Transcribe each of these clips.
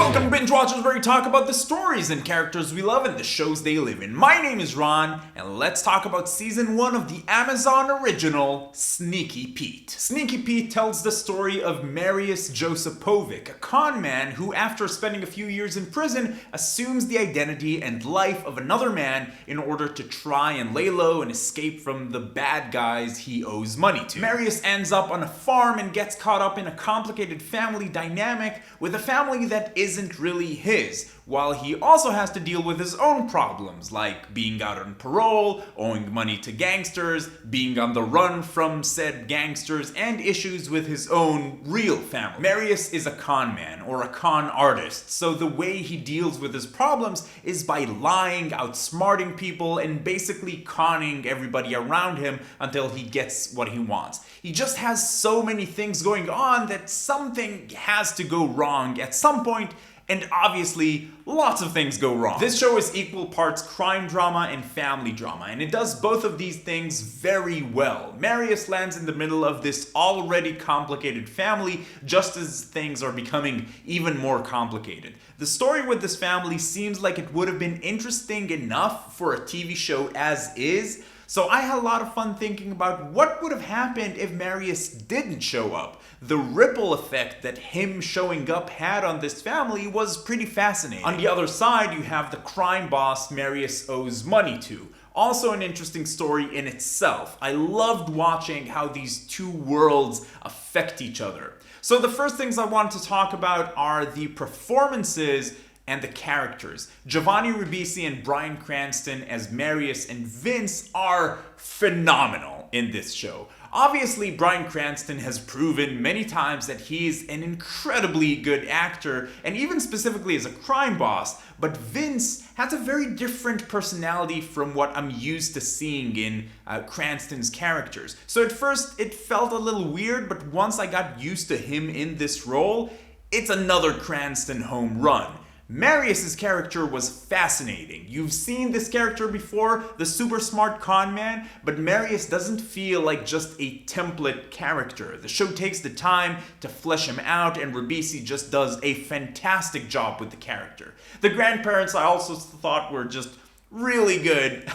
Welcome Binge Watchers, where we talk about the stories and characters we love and the shows they live in. My name is Ron, and let's talk about Season 1 of the Amazon original, Sneaky Pete. Sneaky Pete tells the story of Marius Josipovic, a con man who, after spending a few years in prison, assumes the identity and life of another man in order to try and lay low and escape from the bad guys he owes money to. Marius ends up on a farm and gets caught up in a complicated family dynamic with a family that isn't really his, while he also has to deal with his own problems, like being out on parole, owing money to gangsters, being on the run from said gangsters, and issues with his own real family. Marius is a con man, or a con artist, so the way he deals with his problems is by lying, outsmarting people, and basically conning everybody around him until he gets what he wants. He just has so many things going on that something has to go wrong at some point, and obviously, lots of things go wrong. This show is equal parts crime drama and family drama, and it does both of these things very well. Marius lands in the middle of this already complicated family, just as things are becoming even more complicated. The story with this family seems like it would have been interesting enough for a TV show as is, so I had a lot of fun thinking about what would have happened if Marius didn't show up. The ripple effect that him showing up had on this family was pretty fascinating. On the other side, you have the crime boss Marius owes money to. Also an interesting story in itself. I loved watching how these two worlds affect each other. So the first things I want to talk about are the performances and the characters. Giovanni Ribisi and Bryan Cranston as Marius and Vince are phenomenal in this show. Obviously, Bryan Cranston has proven many times that he's an incredibly good actor, and even specifically as a crime boss, but Vince has a very different personality from what I'm used to seeing in Cranston's characters. So at first, it felt a little weird, but once I got used to him in this role, it's another Cranston home run. Marius's character was fascinating. You've seen this character before, the super smart con man, but Marius doesn't feel like just a template character. The show takes the time to flesh him out, and Ribisi just does a fantastic job with the character. The grandparents I also thought were just really good.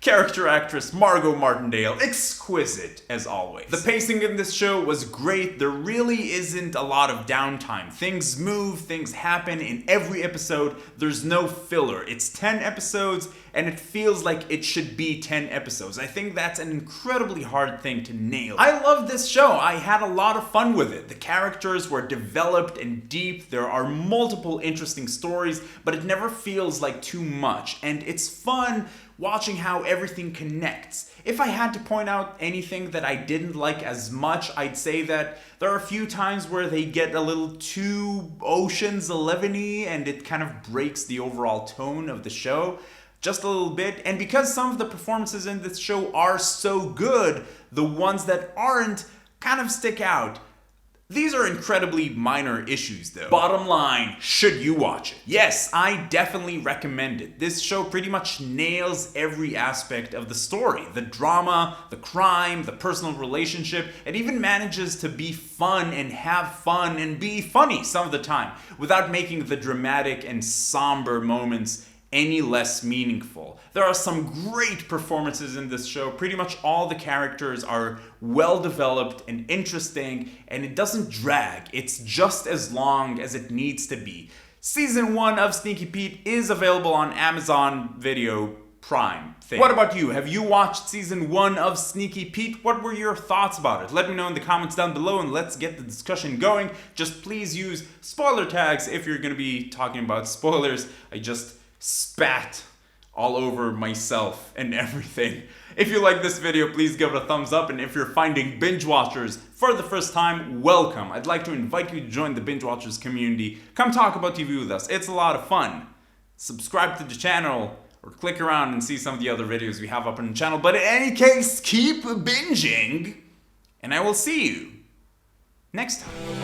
Character actress Margot Martindale, exquisite as always. The pacing in this show was great. There really isn't a lot of downtime. Things move, things happen in every episode. There's no filler. It's 10 episodes and it feels like it should be 10 episodes. I think that's an incredibly hard thing to nail. I love this show. I had a lot of fun with it. The characters were developed and deep. There are multiple interesting stories, but it never feels like too much. And it's fun watching how everything connects. If I had to point out anything that I didn't like as much, I'd say that there are a few times where they get a little too Ocean's 11-y and it kind of breaks the overall tone of the show just a little bit. And because some of the performances in this show are so good, the ones that aren't kind of stick out. These are incredibly minor issues though. Bottom line, should you watch it? Yes, I definitely recommend it. This show pretty much nails every aspect of the story. The drama, the crime, the personal relationship. It even manages to be fun and have fun and be funny some of the time without making the dramatic and somber moments any less meaningful. There are some great performances in this show. Pretty much all the characters are well developed and interesting, and it doesn't drag. It's just as long as it needs to be. Season 1 of Sneaky Pete is available on Amazon Video Prime thing. What about you? Have you watched Season 1 of Sneaky Pete? What were your thoughts about it? Let me know in the comments down below and let's get the discussion going. Just please use spoiler tags if you're gonna be talking about spoilers. I just spat all over myself and everything. If you like this video, please give it a thumbs up, and if you're finding Binge Watchers for the first time, welcome. I'd like to invite you to join the Binge Watchers community. Come talk about TV with us. It's a lot of fun. Subscribe to the channel or click around and see some of the other videos we have up on the channel. But in any case, keep binging, and I will see you next time.